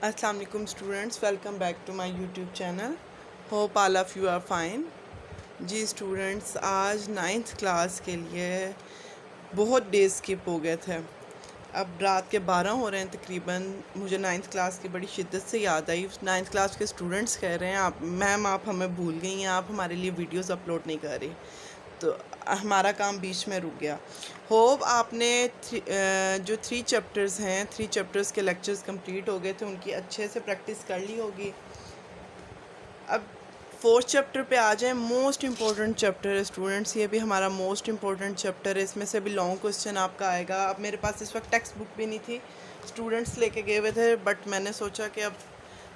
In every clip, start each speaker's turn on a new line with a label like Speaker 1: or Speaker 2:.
Speaker 1: अस्सलाम वालेकुम students, welcome back to my YouTube channel. Hope all of you are fine. जी students, आज 9th class के लिए बहुत डेज स्किप हो गए थे। अब रात के 12 हो रहे हैं तकरीबन। मुझे 9th क्लास की बड़ी शिद्दत से याद आई। 9th क्लास के स्टूडेंट्स कह रहे हैं, आप मैम आप हमें भूल गई हैं, आप हमारे लिए वीडियोस अपलोड नहीं कर रही। तो हमारा काम बीच में रुक गया। होप आपने जो 3 चैप्टर्स हैं, 3 चैप्टर्स के लेक्चर्स कंप्लीट हो गए थे, उनकी अच्छे से प्रैक्टिस कर ली होगी। अब 4th चैप्टर पे आ जाएं। मोस्ट इम्पॉर्टेंट चैप्टर है स्टूडेंट्स, ये भी हमारा मोस्ट इम्पॉर्टेंट चैप्टर है। इसमें से भी लॉन्ग क्वेश्चन आपका आएगा। अब मेरे पास इस वक्त टेक्स्ट बुक भी नहीं थी, स्टूडेंट्स लेके गए हुए थे, बट मैंने सोचा कि अब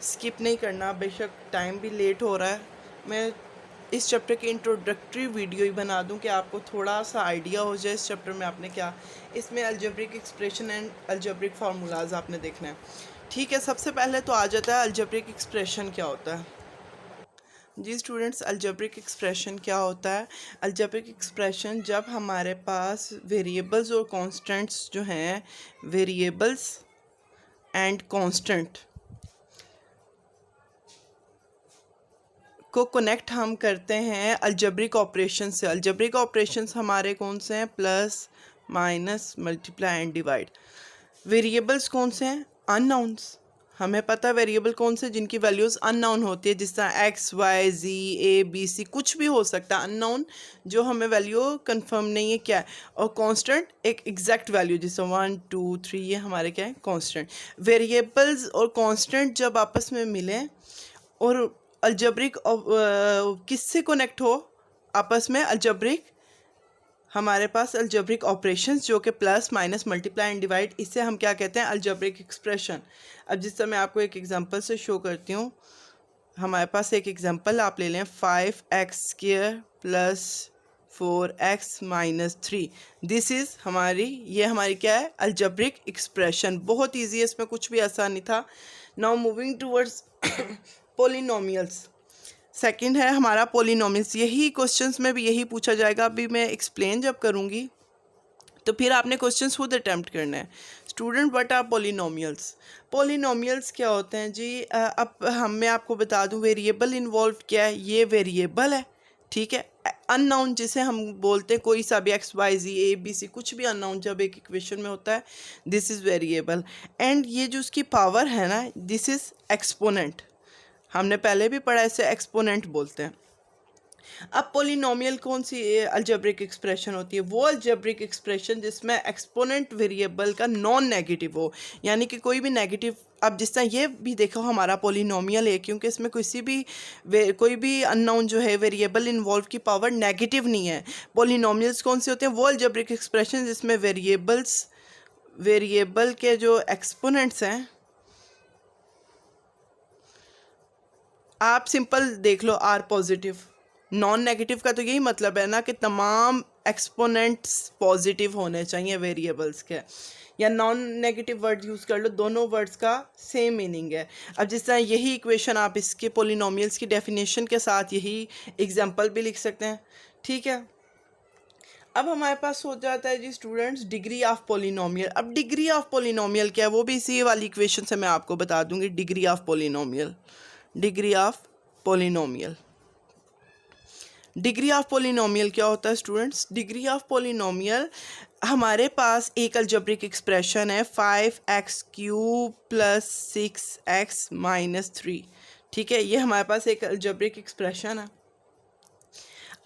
Speaker 1: स्किप नहीं करना, बेशक टाइम भी लेट हो रहा है। मैं इस चैप्टर की इंट्रोडक्टरी वीडियो ही बना दूं कि आपको थोड़ा सा आइडिया हो जाए इस चैप्टर में आपने क्या। इसमें algebraic expression and algebraic formulas आपने देखना है। ठीक है, सबसे पहले तो आ जाता है अलजेब्रिक एक्सप्रेशन क्या होता है। जी स्टूडेंट्स, अलजेब्रिक एक्सप्रेशन क्या होता है। अलजेब्रिक एक्सप्रेशन जब हमारे पास वेरिएबल्स और कॉन्स्टेंट्स जो हैं, वेरिएबल्स एंड कॉन्स्टेंट को कनेक्ट हम करते हैं अलजेब्रिक ऑपरेशन से। अलजेब्रिक ऑपरेशंस हमारे कौन से हैं? Plus, minus, multiply and divide. Variables कौन से हैं? अननाउन्स। हमें पता है वेरिएबल कौन से जिनकी वैल्यूज़ अननाउन होती है, जिस तरह X Y Z A B C कुछ भी हो सकता है अननाउन, जो हमें वैल्यू कंफर्म नहीं है क्या है। और कांस्टेंट एक एग्जैक्ट वैल्यू, जिससे 1 2 3 ये हमारे क्या है? कांस्टेंट। वेरिएबल्स और कांस्टेंट जब आपस में मिलें और अलजेब्रिक किससे कनेक्ट हो आपस में? अलजेब्रिक, हमारे पास अलजेब्रिक ऑपरेशंस जो कि plus minus multiply and divide, इससे हम क्या कहते हैं? Algebraic expression. अब जिस तरह मैं आपको एक एग्जांपल से शो करती हूँ। हमारे पास एक एग्जांपल आप ले लें, 5x² plus 4x minus 3। This is ये हमारी क्या है? Algebraic expression. बहुत ईजी है, इसमें कुछ भी आसान नहीं था। Now moving towards polynomials. Second है हमारा पोलिनोमियल्स। यही क्वेश्चंस में भी यही पूछा जाएगा। अभी मैं एक्सप्लेन जब करूँगी तो फिर आपने क्वेश्चंस खुद अटैम्प्ट करना है। Student, what are polynomials? Polynomials क्या होते हैं जी? अब मैं आपको बता दूं वेरिएबल इन्वॉल्व क्या है। ये वेरिएबल है, ठीक है। अननाउन जिसे हम बोलते हैं, कोई सा भी X Y Z A B C कुछ भी अननाउन जब एक इक्वेशन में होता है, दिस इज़ वेरिएबल। एंड ये जो उसकी पावर है ना, दिस इज़ एक्सपोनेंट। हमने पहले भी पढ़ा, इसे एक्सपोनेंट बोलते हैं। अब पोलिनोमियल कौन सी अलजेब्रिक एक्सप्रेशन होती है? वो अलजेब्रिक एक्सप्रेशन जिसमें एक्सपोनेंट वेरिएबल का नॉन नेगेटिव हो, यानी कि कोई भी नेगेटिव। अब जिस तरह ये भी देखो हमारा पोलिनोमियल है, क्योंकि इसमें कोई भी अननोन जो है वेरिएबल इन्वॉल्व की पावर नेगेटिव नहीं है। पोलिनोमियल्स कौन से होते हैं? वो अलजेब्रिक एक्सप्रेशन जिसमें वेरिएबल के जो एक्सपोनेंट्स हैं, आप सिंपल देख लो, आर पॉजिटिव। नॉन नेगेटिव का तो यही मतलब है ना कि तमाम एक्सपोनेंट्स पॉजिटिव होने चाहिए वेरिएबल्स के, या नॉन नेगेटिव वर्ड यूज़ कर लो, दोनों वर्ड्स का सेम मीनिंग है। अब जिस तरह यही इक्वेशन आप इसके पोलिनोमियल्स की डेफिनेशन के साथ यही एग्जांपल भी लिख सकते हैं, ठीक है। अब हमारे पास हो जाता है जी स्टूडेंट्स डिग्री ऑफ पोलिनोमियल। अब डिग्री ऑफ पोलिनोमियल क्या है, वो भी इसी वाली इक्वेशन से मैं आपको बता दूंगी। Degree of polynomial, degree of polynomial, degree of polynomial क्या होता है स्टूडेंट्स? डिग्री ऑफ पोलिनोमियल, हमारे पास एक अलजेब्रिक एक्सप्रेशन है 5x³ प्लस 6x माइनस 3, ठीक है। ये हमारे पास एक अलजेब्रिक एक्सप्रेशन है।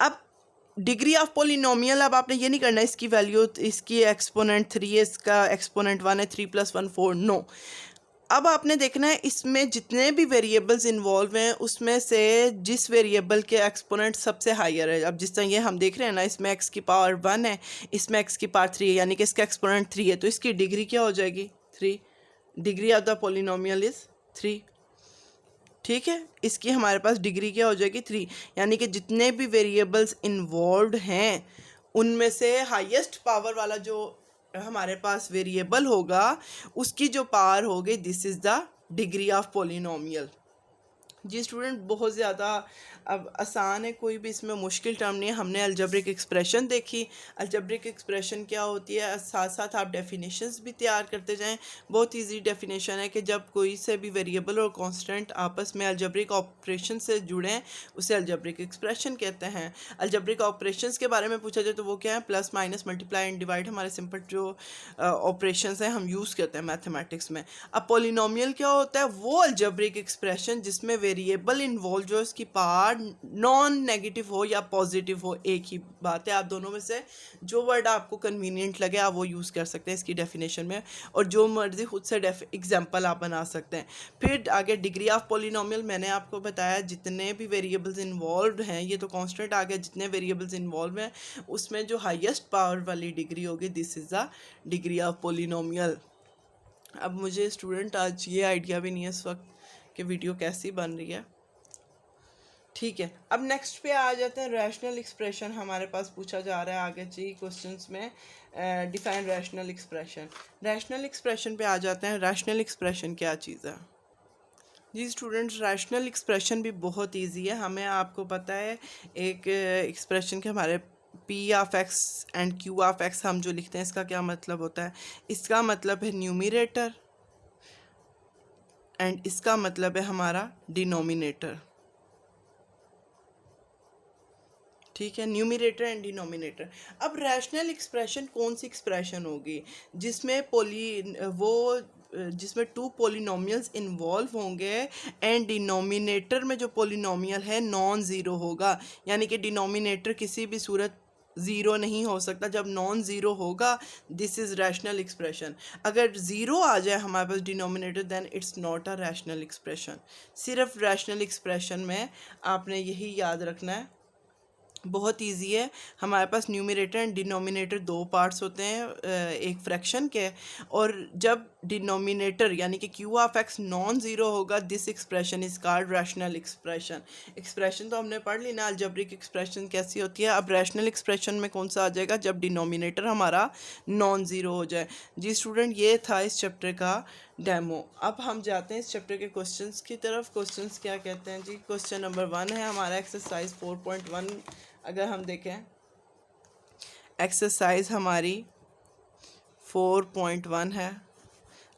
Speaker 1: अब डिग्री ऑफ पोलिनोमियल, अब आपने ये नहीं करना इसकी वैल्यू, इसकी एक्सपोनेंट 3 है, इसका एक्सपोनेंट 1 है, 3 + 1 4, नो। अब आपने देखना है इसमें जितने भी वेरिएबल्स इन्वॉल्व हैं उसमें से जिस वेरिएबल के एक्सपोनेंट सबसे हायर है। अब जिस तरह ये हम देख रहे हैं ना, इसमें x की पावर 1 है, इसमें x की पावर 3 है, यानी कि इसका एक्सपोनेंट 3 है, तो इसकी डिग्री क्या हो जाएगी? 3। Degree of the polynomial is 3, ठीक है। इसकी हमारे पास डिग्री क्या हो जाएगी? 3। यानी कि जितने भी वेरिएबल्स इन्वॉल्व हैं उनमें से हाईएस्ट पावर वाला जो हमारे पास वेरिएबल होगा उसकी जो पावर होगी, this is the degree of polynomial. जी स्टूडेंट, बहुत ज़्यादा अब आसान है, कोई भी इसमें मुश्किल टर्म नहीं है। हमने अलजेब्रिक एक्सप्रेशन देखी, अलजेब्रिक एक्सप्रेशन क्या होती है, साथ साथ आप डेफिनेशंस भी तैयार करते जाएं। बहुत इजी डेफिनेशन है कि जब कोई से भी वेरिएबल और कांस्टेंट आपस में अलजेब्रिक ऑपरेशन से जुड़ें उसे अलजेब्रिक एक्सप्रेशन कहते हैं। अलजेब्रिक ऑपरेशंस के बारे में पूछा जाए तो वो क्या है, plus minus multiply and divide, हमारे सिंपल जो ऑपरेशंस हैं हम यूज़ करते हैं मैथमेटिक्स में। अब पॉलिनोमियल क्या होता है, वो अलजेब्रिक एक्सप्रेशन जिसमें वेरिएबल इन्वॉल्व जो इसकी पार्ट नॉन नेगेटिव हो या पॉजिटिव हो, एक ही बात है। आप दोनों में से जो वर्ड आपको कन्वीनियंट लगे आप वो यूज़ कर सकते हैं इसकी डेफिनेशन में, और जो मर्जी खुद से एग्जाम्पल आप बना सकते हैं। फिर आगे डिग्री ऑफ पॉलिनोमियल, मैंने आपको बताया जितने भी वेरिएबल्स इन्वॉल्व हैं, ये तो कांस्टेंट आ गया, जितने वेरिएबल्स इन्वॉल्व हैं उसमें जो हाईएस्ट पावर वाली डिग्री होगी this is the degree of polynomial. अब मुझे स्टूडेंट आज ये आइडिया भी नहीं है इस वक्त कि वीडियो कैसी बन रही है, ठीक है। अब नेक्स्ट पे आ जाते हैं, रैशनल एक्सप्रेशन हमारे पास पूछा जा रहा है आगे जी क्वेश्चंस में। Define rational expression, rational expression पे आ जाते हैं। रैशनल एक्सप्रेशन क्या चीज़ है जी स्टूडेंट्स, रैशनल एक्सप्रेशन भी बहुत इजी है। हमें आपको पता है एक एक्सप्रेशन के हमारे P of x and Q of x हम जो लिखते हैं इसका क्या मतलब होता है, इसका मतलब है न्यूमिरेटर एंड इसका मतलब है हमारा डिनोमिनेटर, ठीक है, न्यूमिरेटर एंड डिनोमिनेटर। अब रैशनल एक्सप्रेशन कौन सी एक्सप्रेशन होगी जिसमें जिसमें टू पोलिनोमियल्स इन्वॉल्व होंगे एंड डिनोमिनेटर में जो पोलिनोमियल है नॉन ज़ीरो होगा, यानी कि डिनोमिनेटर किसी भी सूरत ज़ीरो नहीं हो सकता। जब नॉन ज़ीरो होगा दिस इज़ रैशनल एक्सप्रेशन। अगर ज़ीरो आ जाए हमारे पास denominator then it's not a rational expression. सिर्फ रैशनल एक्सप्रेशन में आपने यही याद रखना है, बहुत इजी है। हमारे पास न्यूमरेटर एंड डिनोमिनेटर दो पार्ट्स होते हैं एक फ्रैक्शन के, और जब डिनोमिनेटर यानी कि Q of X non zero होगा this expression is called rational expression. Expression तो हमने पढ़ ली ना अलजेब्रिक एक्सप्रेशन कैसी होती है। अब रैशनल एक्सप्रेशन में कौन सा आ जाएगा, जब डिनोमिनेटर हमारा नॉन ज़ीरो हो जाए। जी स्टूडेंट, ये था इस चैप्टर का डेमो। अब हम जाते हैं इस चैप्टर के क्वेश्चंस की तरफ। क्वेश्चंस क्या कहते हैं जी, क्वेश्चन नंबर 1 है हमारा एक्सरसाइज 4.1। अगर हम देखें एक्सरसाइज हमारी 4.1 है।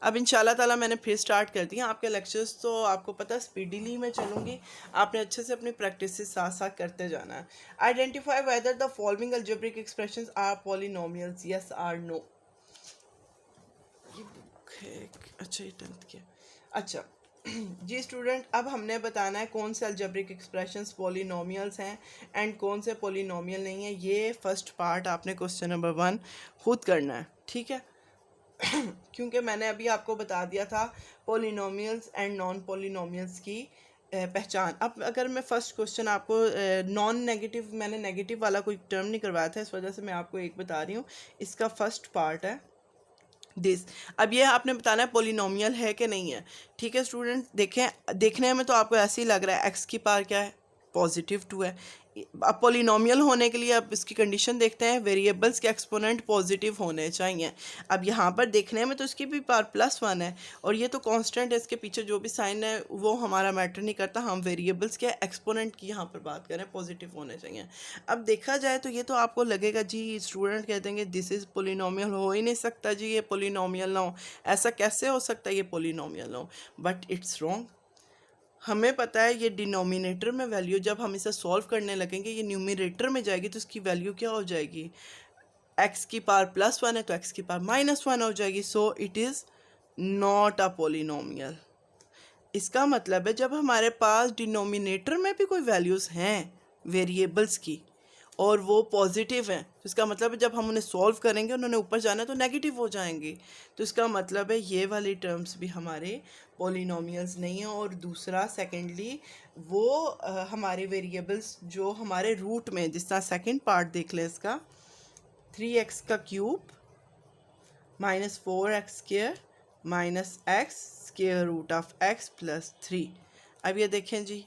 Speaker 1: अब इंशाल्लाह ताला मैंने फिर स्टार्ट कर दिया आपके लेक्चर्स, तो आपको पता स्पीडीली मैं चलूँगी, आपने अच्छे से अपनी प्रैक्टिस से साथ साथ करते जाना है। Identify whether the following algebraic expressions are polynomials, yes are no. ये बुक है, अच्छा ये 10th की। अच्छा जी स्टूडेंट, अब हमने बताना है कौन से अलजेब्रिक एक्सप्रेशंस पॉलिनोमियल्स हैं एंड कौन से पॉलिनोमियल नहीं है। ये फर्स्ट पार्ट आपने क्वेश्चन नंबर 1 खुद करना है, ठीक है। क्योंकि मैंने अभी आपको बता दिया था पॉलिनोमियल्स एंड नॉन पॉलिनोमियल्स की पहचान। अब अगर मैं फर्स्ट क्वेश्चन आपको नॉन नेगेटिव, मैंने नेगेटिव वाला कोई टर्म नहीं करवाया था, इस वजह से मैं आपको एक बता रही हूँ। इसका फर्स्ट पार्ट है दिस। अब ये आपने बताना है पोलिनोमियल है कि नहीं है, ठीक है स्टूडेंट। देखें, देखने में तो आपको ऐसे ही लग रहा है एक्स की पावर क्या है, +2 है। अब पोलिनोमियल होने के लिए अब इसकी कंडीशन देखते हैं, वेरिएबल्स के एक्सपोनेंट पॉजिटिव होने चाहिए। अब यहाँ पर देखने में तो इसकी भी पावर +1 है, और ये तो कांस्टेंट है, इसके पीछे जो भी साइन है वो हमारा मैटर नहीं करता। हम वेरिएबल्स के एक्सपोनेंट की यहाँ पर बात करें, पॉजिटिव होने चाहिए। अब देखा जाए तो ये तो आपको लगेगा जी स्टूडेंट कहते हैं दिस इज़ पोलिनोमियल, हो ही नहीं सकता जी ये पोलिनोमियल ना हो, ऐसा कैसे हो सकता है ये पोलिनोमियल ना हो, बट इट्स रॉन्ग। हमें पता है ये डिनोमिनेटर में वैल्यू जब हम इसे सॉल्व करने लगेंगे ये न्यूमिनेटर में जाएगी तो इसकी वैल्यू क्या हो जाएगी, एक्स की पावर +1 है तो एक्स की पावर -1 हो जाएगी। So it is not a polynomial. इसका मतलब है जब हमारे पास डिनोमिनेटर में भी कोई वैल्यूज़ हैं वेरिएबल्स की और वो पॉजिटिव हैं, तो इसका मतलब है जब हम उन्हें सॉल्व करेंगे उन्होंने ऊपर जाना है तो नेगेटिव हो जाएंगे। तो इसका मतलब है ये वाली टर्म्स भी हमारे पॉलिनोमियल्स नहीं हैं। और दूसरा सेकेंडली वो हमारे वेरिएबल्स जो हमारे रूट में, जिस तरह सेकेंड पार्ट देख लें इसका, 3x का क्यूब -4x² -x (x)+3। अब ये देखें जी,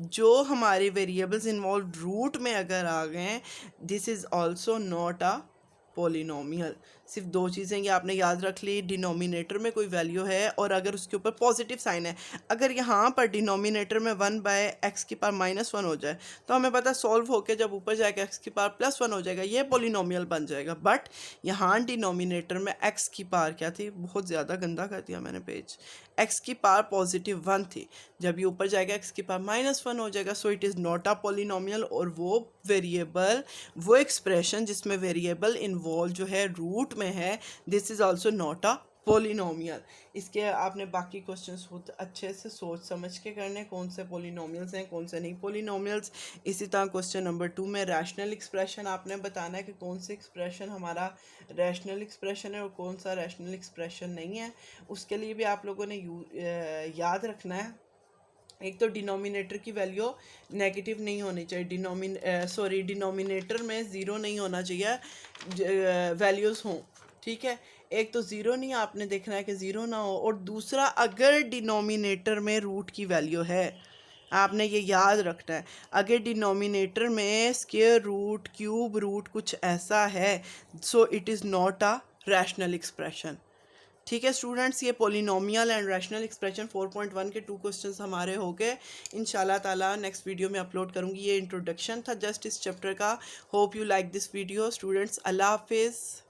Speaker 1: जो हमारे वेरिएबल्स इन्वॉल्व रूट में अगर आ गए this is also not a polynomial. सिर्फ दो चीज़ें ये आपने याद रख ली, डिनोमिनेटर में कोई वैल्यू है और अगर उसके ऊपर पॉजिटिव साइन है। अगर यहाँ पर डिनोमिनेटर में 1/x⁻−1 हो जाए तो हमें पता सॉल्व होकर जब ऊपर जाएगा x⁻+1 हो जाएगा, ये पोलिनोमियल बन जाएगा। बट यहाँ डिनोमिनेटर में x⁻ क्या थी, बहुत ज़्यादा गंदा कर दिया मैंने पेज, x⁻+1 थी। जब ये ऊपर जाएगा x⁻−1 हो जाएगा, so it is not a polynomial. और वो वेरिएबल, वो एक्सप्रेशन जिसमें वेरिएबल इन्वॉल्व जो है रूट में है, this is also not a polynomial. इसके आपने बाकी क्वेश्चंस बहुत अच्छे से सोच समझ के करने, कौन से पोलिनोमियल्स हैं कौन से नहीं पोलिनोमियल्स। इसी तरह क्वेश्चन नंबर 2 में रैशनल एक्सप्रेशन आपने बताना है कि कौन सी एक्सप्रेशन हमारा रैशनल एक्सप्रेशन है और कौन सा रैशनल एक्सप्रेशन नहीं है। उसके लिए भी आप लोगों ने याद रखना है, एक तो डिनोमिनेटर की वैल्यू नेगेटिव नहीं होनी चाहिए, डिनोमिनेटर में ज़ीरो नहीं होना चाहिए, वैल्यूज़ हों, ठीक है। एक तो ज़ीरो नहीं आपने देखना है कि ज़ीरो ना हो, और दूसरा अगर डिनोमिनेटर में रूट की वैल्यू है, आपने ये याद रखना है, अगर डिनोमिनेटर में स्क्वायर रूट, क्यूब रूट कुछ ऐसा है, so it is not a rational expression. ठीक है स्टूडेंट्स, ये पोलिनोमियल एंड रैशनल एक्सप्रेशन 4.1 के 2 क्वेश्चंस हमारे हो गए। इंशाल्लाह ताला नेक्स्ट वीडियो में अपलोड करूँगी। ये इंट्रोडक्शन था जस्ट इस चैप्टर का। Hope you like this video students. अल्लाह हाफिज़।